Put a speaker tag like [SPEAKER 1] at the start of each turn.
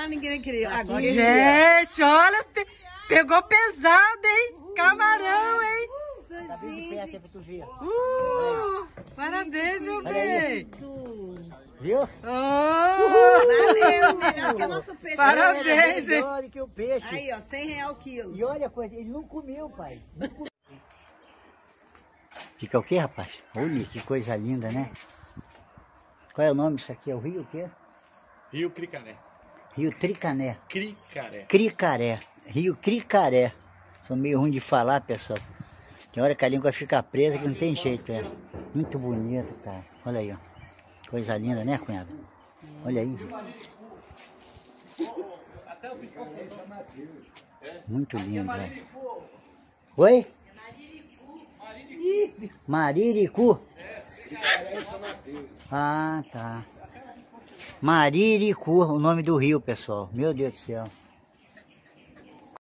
[SPEAKER 1] lá, ninguém queria. Agora
[SPEAKER 2] gente, olha, pegou pesado, hein? Camarão, hein?
[SPEAKER 3] Tá bem de perto aí pra tu ver.
[SPEAKER 2] Parabéns, meu bem.
[SPEAKER 3] Viu?
[SPEAKER 1] valeu, melhor que o nosso peixe.
[SPEAKER 2] Parabéns, hein?
[SPEAKER 3] Olha que o peixe.
[SPEAKER 1] Aí, ó, R$100 o quilo.
[SPEAKER 3] E olha a coisa, ele não comeu, pai. Não comeu. Fica o quê, rapaz? Olha que coisa linda, né? Qual é o nome disso aqui? É o rio o quê?
[SPEAKER 4] Rio Cricaré.
[SPEAKER 3] Rio Tricané.
[SPEAKER 4] Cricaré.
[SPEAKER 3] Cricaré. Rio Cricaré. Sou meio ruim de falar, pessoal. Tem hora que a língua fica presa que não tem jeito, é. Muito bonito, cara. Olha aí, ó. Coisa linda, né, cunhado? Olha aí. Muito lindo, é. Oi? Mariricu. Ah, tá. Mariricu, o nome do rio, pessoal. Meu Deus do céu.